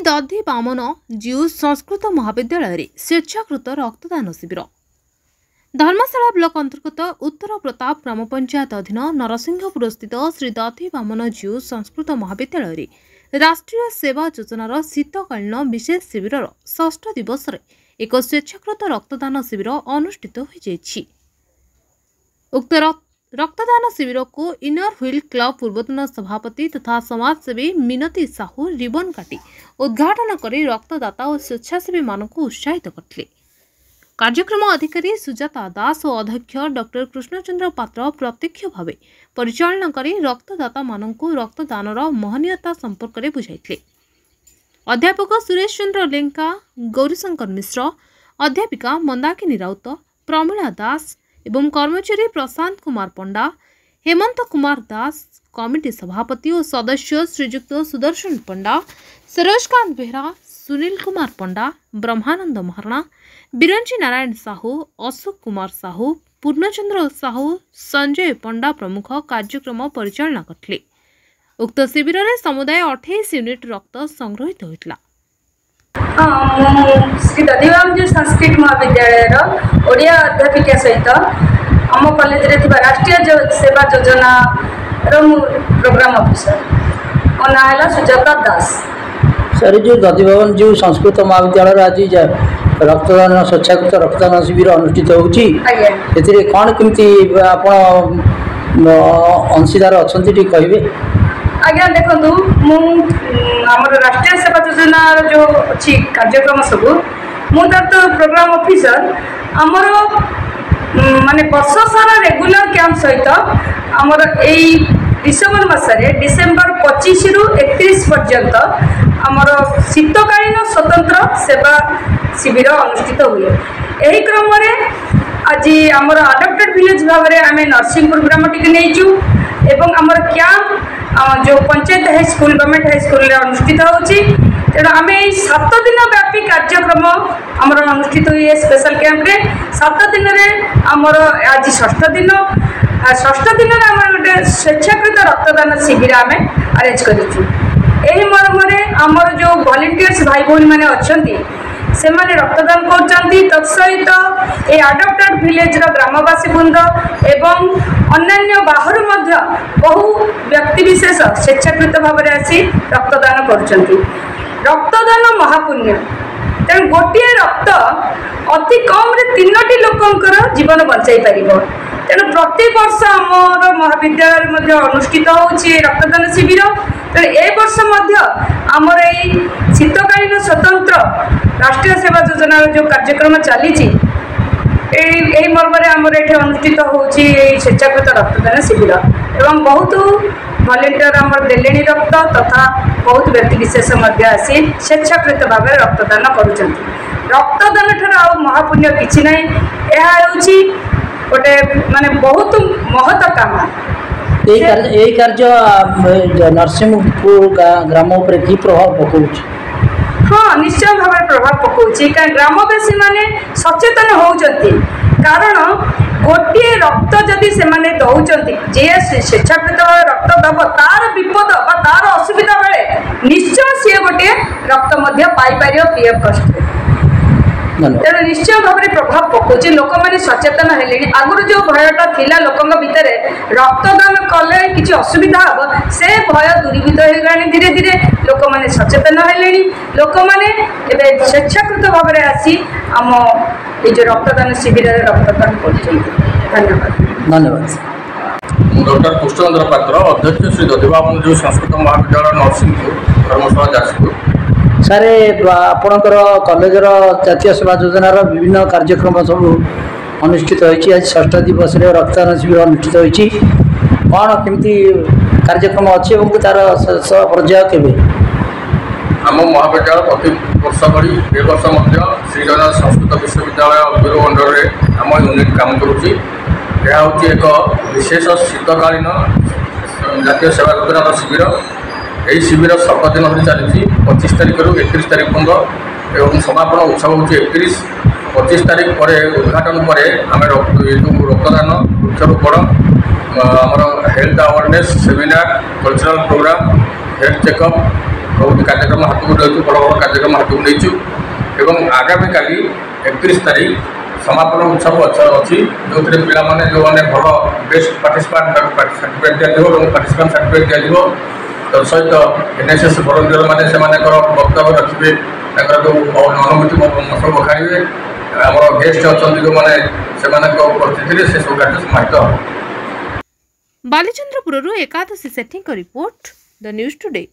दधी बामन जीव संस्कृत महाविद्यालय स्वेच्छाकृत रक्तदान शिविर। धर्मशाला ब्लॉक अंतर्गत उत्तर प्रताप ग्राम पंचायत अधीन नरसिंहपुर स्थित श्री दधी बामन जीव संस्कृत महाविद्यालय राष्ट्रीय सेवा योजनार शीतकालीन विशेष शिविर षष्ठ दिवस एक स्वेच्छाकृत रक्तदान शिविर अनुष्ठित हो। उक्त रक्तदान शिविर को इनर व्हील क्लब पूर्वतन सभापति तथा समाजसेवी मिनती साहू रिबन काटी उद्घाटन कर रक्तदाता और स्वेच्छासेवी मानक उत्साहित करते। कार्यक्रम अधिकारी सुजाता दास और अध्यक्ष डॉक्टर कृष्णचंद्र पात्र प्रत्यक्ष भाव परिचालन कर रक्तदाता मानक रक्तदानर महनीयता संपर्क में बुझाइले। अध्यापक सुरेश चंद्र लेंका, गौरीशंकर मिश्र, अध्यापिका मंदाकिनी राउत, प्रमिला दास एवं कर्मचारी प्रशांत कुमार पंडा, हेमंत कुमार दास, कमिटी सभापति और सदस्य श्रीजुक्त सुदर्शन पंडा, सरोजकांत बेहरा, सुनील कुमार पंडा, ब्रह्मानंद महारणा, बिरंजी नारायण साहू, अशोक कुमार साहू, पूर्णचंद्र साहू, संजय पंडा प्रमुख कार्यक्रम परिचालना करते। उक्त शिविर में समुदाय 28 यूनिट रक्त संग्रहित होता। श्री दधी बामन संस्कृत महाविद्यालय ओडिया अध्यापिका सहित आम कॉलेज रे राष्ट्रीय सेवा योजना प्रोग्राम ऑफिसर और ना है सुजाता दास। सर जो दधी बामन जो संस्कृत महाविद्यालय आज रक्तदान स्वेच्छाकृत रक्तदान शिविर अनुष्ठित होउची कौन केमती आप अंशीदार अच्छा कहे? आज्ञा देखु आमर राष्ट्रीय सेवा योजना जो अच्छी कार्यक्रम सब मुझे तो प्रोग्राम ऑफिसर आमर माने वर्ष सारा रेगुलर कैंप सहित आमर यही डिसेम्बर मसरे डिसेम्बर 25 रु 31 पर्यंत आमर शीतकालीन स्वतंत्र सेवा शिविर अनुष्ठित हुए। यही क्रम आज आमर अडप्टेड विलेज भाव में आम नरसिंहपुर ग्राम टी नहीं एवं आमर कैंप जो panchayat high school government high school अनुष्ठित होची। तेणु आम 7 दिन व्यापी कार्यक्रम आमर अनुष्ठित हुए स्पेशल कैंप रे 7 दिन में आमर आज षष्ठ दिन आम गोटे स्वेच्छाकृत रक्तदान शिविर आम अरेंज करूँ। यही मर्म आमर जो वॉलंटियर्स भाई भौणी मैंने अच्छा से माने रक्तदान करछंती तत्सहित ए अडप्टेड विलेज ग्रामवासी वृंद एवं अन्य बाहर मध्य बहु व्यक्ति विशेष स्वेच्छाकृत भाव में आसी रक्तदान करछंती। रक्तदान महापुण्य तेणु गोटे रक्त अति कम रे 3टी लोकंकर जीवन बचाई पारिबो। तेणु प्रति वर्ष आमर महाविद्यालय अनुष्ठित होउछि रक्तदान शिविर। तेणु ए वर्ष आमर यही शीतकालीन स्वतंत्र राष्ट्रीय सेवा योजना जो कार्यक्रम चली मर्म आमर ये अनुष्ठित होउछि स्वेच्छाकृत रक्तदान शिविर एवं बहुत वॉलंटियर आमर देलेनी रक्त तथा बहुत व्यक्ति विशेष आसी स्वेच्छाकृत भाव रक्तदान करुछंती। रक्तदान ठार आ महापुण्य किछि नै। यह होउछि गोटे माने बहुत महत काम। यही कार्य नरसिंहपुर ग्राम उपर की प्रभाव पकाउछि? हाँ निश्चय भाव प्रभाव पकाउछि। ग्रामवासी माने सचेतन होउछंती कारण गोटे रक्त जदि से माने दौचंती जे स्वेच्छाकृत रक्त दब तार विपद तार असुविधा बेले निश्चय सी गोटे रक्त पाई पार पीएफ कष्ट। तेणु निश्चय भाव में प्रभाव पकाउछि। लोक मैंने सचेतन हेले आगुरी जो भयटा थिला लोकंग भितर रक्तदान कले किसी असुविधा हम से भय दूरीभूत हो धीरे धीरे लोक मैंने सचेतन हेले। लोक मैंने स्वेच्छाकृत भाव में आसी आम ये जो रक्तदान शिविर रक्तदान कर। धन्यवाद। धन्यवाद। डॉक्टर कृष्णचंद्र पात्र अध्यक्ष श्री दधी बामन जो संस्कृत महाविद्यालय नरसिंहपुर धर्मशाला जाजपुर। सारे आपणकर कॉलेजर जातीय सेवा योजनार विभिन्न कार्यक्रम सब अनुष्ठित होती। आज षष्ठ दिवस रक्तदान शिविर अनुष्ठित होती। कौन केमती कार्यक्रम अच्छी और तार शेष पर्याय केवे? आम महाविद्यालय प्रति वर्ष भरी ए वर्ष श्री जगन्नाथ संस्कृत विश्वविद्यालय ब्यूरो अंडर में आम यूनिट काम करुच्ची। यह हूँ एक विशेष शीतकालीन जातीय सेवा योजना शिविर। यही शिविर 7 दिन धरी चली 25 तारीख रु 31 तारीख पर्यटन एवं समापन उत्सव हूँ 25 तारीख पर उद्घाटन पर आम रक्तदान वृक्षरोपण आमर health awareness seminar cultural programme health checkup बहुत कार्यक्रम हाथ को नहीं बड़ बड़ कार्यक्रम हाथ को नहीं एवं आगामी काली 31 तारीख समापन उत्सव अच्छी जो पे जो मैंने भल बेस्ट पार्टिसिपेंट सर्टिफिकेट दिया पार्टिसिपेंट सर्टिफिकेट दिया तो सहित एनएसएस भलंटियर मैंने से वक्तव्य रखिए जो अनुभूति सब बखाइबे आम गेस्ट अच्छा जो मैंने उपस्थित से सब कार्य समाहित हो। बालीचंद्रपुर एकादशी सेठी रिपोर्ट द न्यूज टुडे।